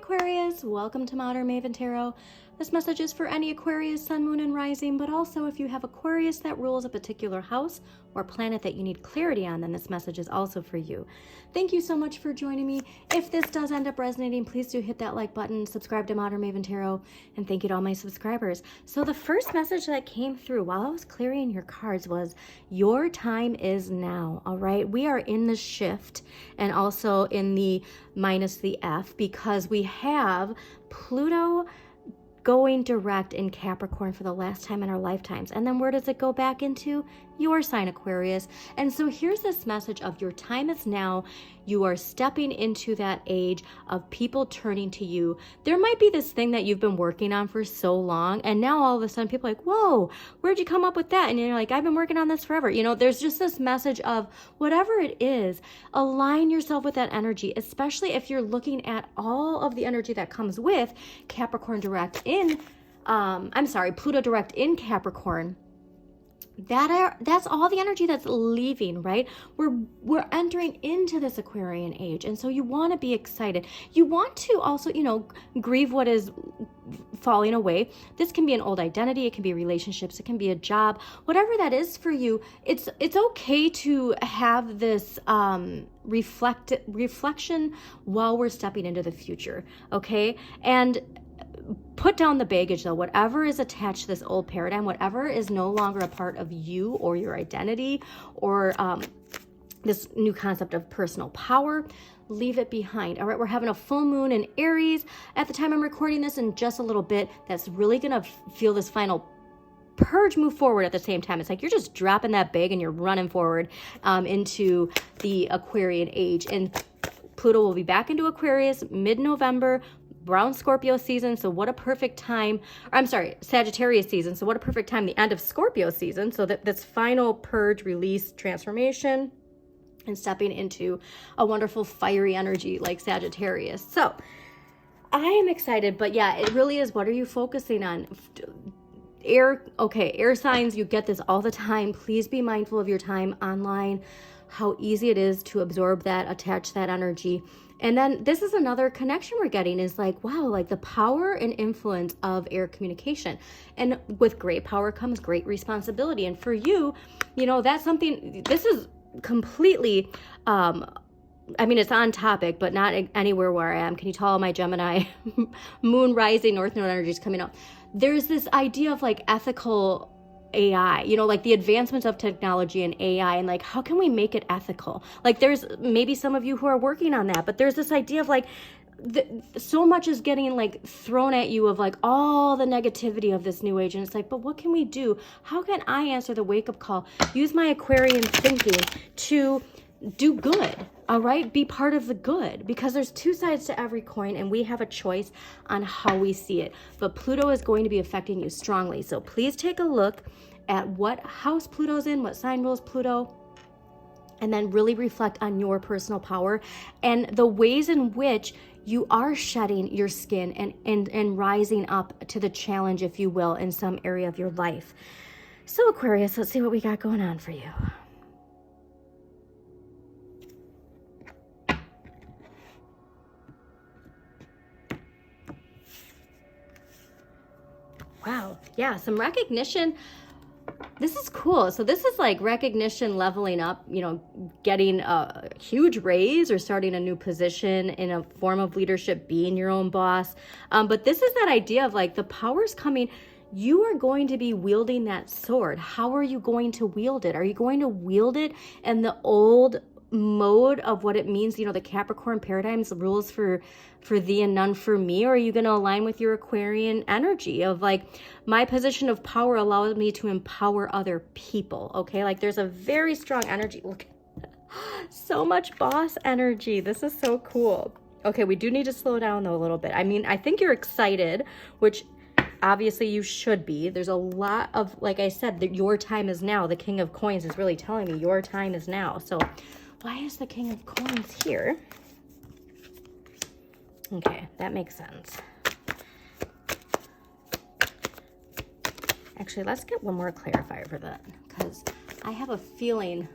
Aquarius, welcome to Modern Maven Tarot. This message is for any Aquarius, Sun, Moon, and Rising, but also if you have Aquarius that rules a particular house or planet that you need clarity on, then this message is also for you. Thank you so much for joining me. If this does end up resonating, please do hit that like button, subscribe to Modern Maven Tarot, and thank you to all my subscribers. So the first message that came through while I was clearing your cards was, your time is now, all right? We are in the shift and also in the minus the F because we have Pluto going direct in Capricorn for the last time in our lifetimes. And then where does it go back into? Your sign, Aquarius. And so here's this message of your time is now. You are stepping into that age of people turning to you. There might be this thing that you've been working on for so long, and now all of a sudden people are like, whoa, where'd you come up with that? And you're like, I've been working on this forever. You know, there's just this message of whatever it is, align yourself with that energy, especially if you're looking at all of the energy that comes with Capricorn direct in, Pluto direct in Capricorn. That's all the energy that's leaving, right? We're entering into this Aquarian age, and so you want to be excited. You want to also, grieve what is falling away. This can be an old identity, it can be relationships, it can be a job, whatever that is for you. It's okay to have this reflection while we're stepping into the future, okay? And put down the baggage though, whatever is attached to this old paradigm, whatever is no longer a part of you or your identity or this new concept of personal power, leave it behind. All right, we're having a full moon in Aries at the time I'm recording this in just a little bit. That's really gonna feel this final purge move forward at the same time. It's like you're just dropping that bag and you're running forward into the Aquarian age. And Pluto will be back into Aquarius mid-November, brown Scorpio season. So what a perfect time, Sagittarius season. So what a perfect time, the end of Scorpio season. So that this final purge, release, transformation, and stepping into a wonderful fiery energy like Sagittarius. So I am excited, but yeah, it really is. What are you focusing on? Air signs, you get this all the time. Please be mindful of your time online, how easy it is to absorb that, attach that energy. And then this is another connection we're getting is like, wow, like the power and influence of air communication. And with great power comes great responsibility. And for you, that's something, this is completely, it's on topic, but not anywhere where I am. Can you tell my Gemini moon rising north node energy is coming up? There's this idea of like ethical AI, like the advancements of technology and AI, and like, how can we make it ethical? Like there's maybe some of you who are working on that, but there's this idea of like, so much is getting like thrown at you of like all the negativity of this new age. And it's like, but what can we do? How can I answer the wake-up call? Use my Aquarian thinking to do good, all right? Be part of the good, because there's two sides to every coin and we have a choice on how we see it. But Pluto is going to be affecting you strongly. So please take a look at what house Pluto's in, what sign rules Pluto, and then really reflect on your personal power and the ways in which you are shedding your skin and rising up to the challenge, if you will, in some area of your life. So Aquarius, let's see what we got going on for you. Wow, yeah, some recognition. This is cool. So this is like recognition, leveling up, getting a huge raise or starting a new position in a form of leadership, being your own boss. But this is that idea of like the power's coming. You are going to be wielding that sword. How are you going to wield it? Are you going to wield it in the old mode of what it means, the Capricorn paradigms, the rules for thee and none for me? Or are you going to align with your Aquarian energy of like, my position of power allows me to empower other people? Okay, like there's a very strong energy. Look, so much boss energy. This is so cool. Okay, we do need to slow down though a little bit. I think you're excited, which obviously you should be. There's a lot of, like I said, that your time is now. The King of Coins is really telling me your time is now. So why is the King of Coins here? Okay, that makes sense. Actually, let's get one more clarifier for that, because I have a feeling,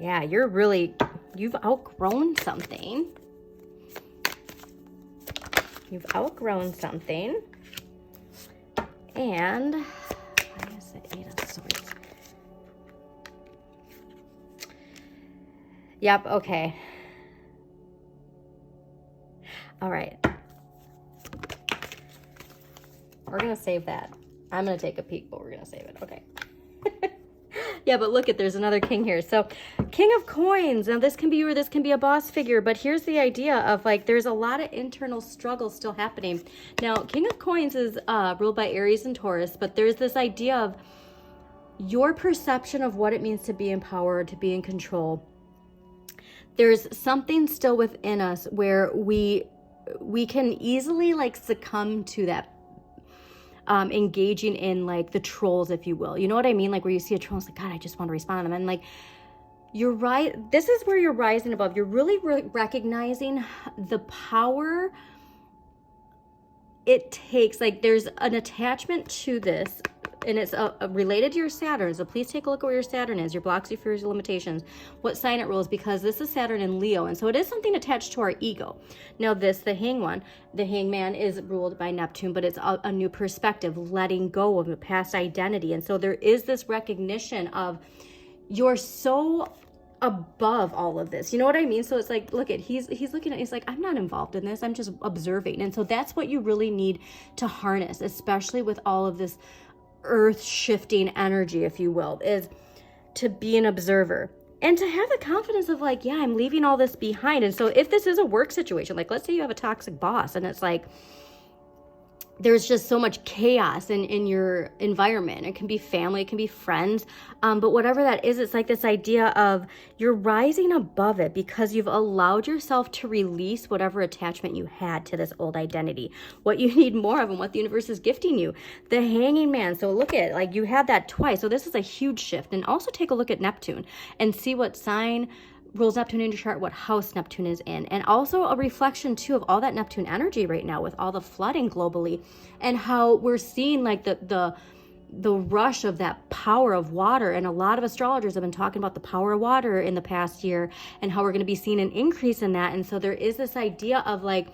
yeah, you've outgrown something. You've outgrown something. And why is it 8 of Swords? Yep, okay. All right. We're going to save that. I'm going to take a peek, but we're going to save it. Okay. Yeah, but look at, there's another king here. So King of Coins. Now this can be you or this can be a boss figure, but here's the idea of like, there's a lot of internal struggle still happening. Now, King of Coins is ruled by Aries and Taurus, but there's this idea of your perception of what it means to be in power, to be in control. There's something still within us where we can easily like succumb to that. Engaging in like the trolls, if you will. You know what I mean? Like where you see a troll, it's like, God, I just want to respond to them. And like, you're right. This is where you're rising above. You're really recognizing the power it takes. Like there's an attachment to this, and it's related to your Saturn. So please take a look at where your Saturn is, your blocks, your fears, your limitations, what sign it rules, because this is Saturn in Leo. And so it is something attached to our ego. Now this, the hangman is ruled by Neptune, but it's a new perspective, letting go of a past identity. And so there is this recognition of you're so above all of this. You know what I mean? So it's like, look at, he's looking at, he's like, I'm not involved in this. I'm just observing. And so that's what you really need to harness, especially with all of this earth shifting energy, if you will, is to be an observer and to have the confidence of like, yeah, I'm leaving all this behind. And so if this is a work situation, like let's say you have a toxic boss and it's like, there's just so much chaos in your environment. It can be family, it can be friends, but whatever that is, it's like this idea of you're rising above it because you've allowed yourself to release whatever attachment you had to this old identity, what you need more of and what the universe is gifting you. The Hanging Man. So look at, like, you had that twice. So this is a huge shift. And also take a look at Neptune and see what sign rules Neptune in your chart, what house Neptune is in, and also a reflection too of all that Neptune energy right now with all the flooding globally, and how we're seeing like the rush of that power of water. And a lot of astrologers have been talking about the power of water in the past year and how we're going to be seeing an increase in that. And so there is this idea of like,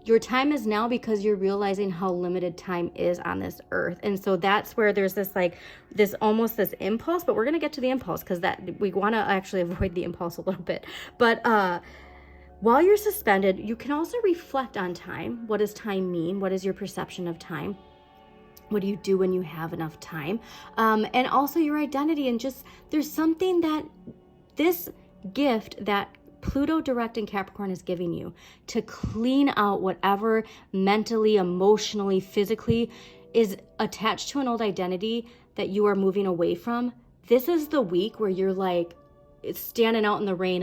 your time is now because you're realizing how limited time is on this earth. And so that's where there's this like this almost this impulse, but we're going to get to the impulse because that we want to actually avoid the impulse a little bit. But while you're suspended, you can also reflect on time. What does time mean? What is your perception of time? What do you do when you have enough time? And also your identity. And just there's something that this gift that Pluto direct in Capricorn is giving you to clean out whatever mentally, emotionally, physically is attached to an old identity that you are moving away from. This is the week where you're like standing out in the rain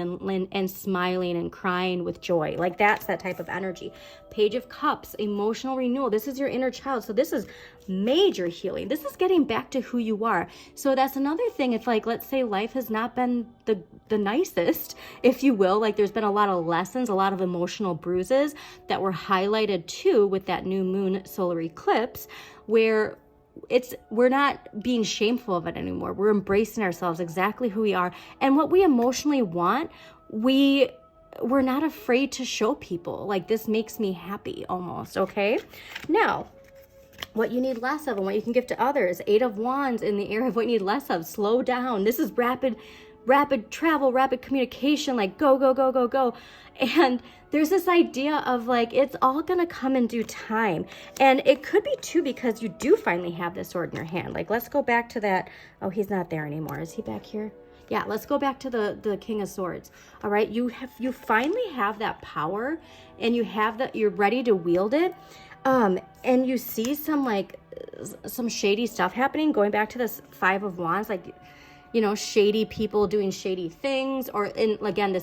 and smiling and crying with joy. Like that's that type of energy. Page of Cups, emotional renewal. This is your inner child. So this is major healing. This is getting back to who you are. So that's another thing. If like, let's say life has not been the nicest, if you will, like there's been a lot of lessons, a lot of emotional bruises that were highlighted too with that new moon solar eclipse, where we're not being shameful of it anymore. We're embracing ourselves exactly who we are. And what we emotionally want, we're not afraid to show people. Like this makes me happy almost, okay? Now, what you need less of and what you can give to others. 8 of Wands in the area of what you need less of. Slow down. This is rapid travel, rapid communication, like go, go, go, go, go. And there's this idea of like, it's all going to come in due time. And it could be too, because you do finally have this sword in your hand. Like, let's go back to that. Oh, he's not there anymore. Is he back here? Yeah, let's go back to the King of Swords. All right. You finally have that power and you're ready to wield it. And you see some shady stuff happening, going back to this 5 of Wands, like, you know, shady people doing shady things, or again,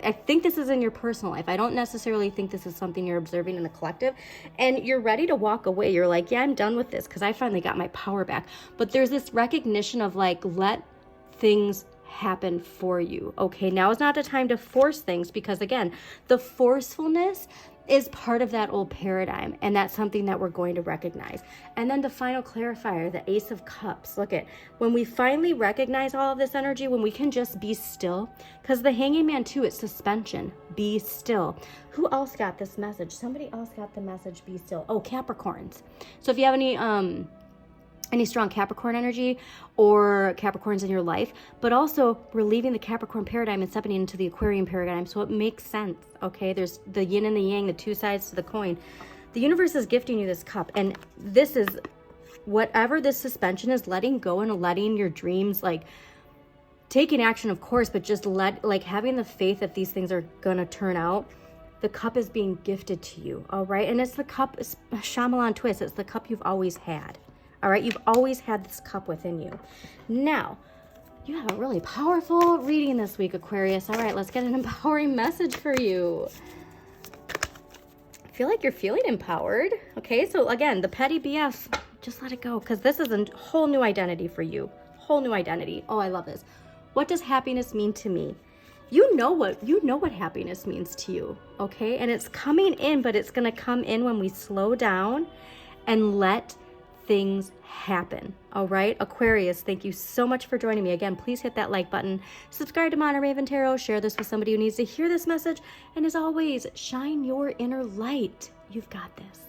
I think this is in your personal life. I don't necessarily think this is something you're observing in the collective, and you're ready to walk away. You're like, yeah, I'm done with this because I finally got my power back. But there's this recognition of like, let things happen for you. Okay, now is not the time to force things, because again, the forcefulness is part of that old paradigm, and that's something that we're going to recognize. And then the final clarifier, the Ace of Cups. Look at, when we finally recognize all of this energy, when we can just be still, because the Hanging Man too, it's suspension, be still. Who else got this message? Somebody else got the message, be still. Oh, Capricorns. So if you have any strong Capricorn energy or Capricorns in your life, but also we're leaving the Capricorn paradigm and stepping into the Aquarian paradigm. So it makes sense, okay? There's the yin and the yang, the two sides to the coin. The universe is gifting you this cup, and this is whatever this suspension is, letting go and letting your dreams, like taking action, of course, but just having the faith that these things are gonna turn out. The cup is being gifted to you, all right? And it's the cup, it's a Shyamalan twist. It's the cup you've always had. All right, you've always had this cup within you. Now, you have a really powerful reading this week, Aquarius. All right, let's get an empowering message for you. I feel like you're feeling empowered. Okay, so again, the petty BS, just let it go, because this is a whole new identity for you. Whole new identity. Oh, I love this. What does happiness mean to me? You know what happiness means to you, okay? And it's coming in, but it's going to come in when we slow down and let things happen. All right, Aquarius, thank you so much for joining me. Again, please hit that like button, subscribe to Mana Raven Tarot, share this with somebody who needs to hear this message, and as always, shine your inner light. You've got this.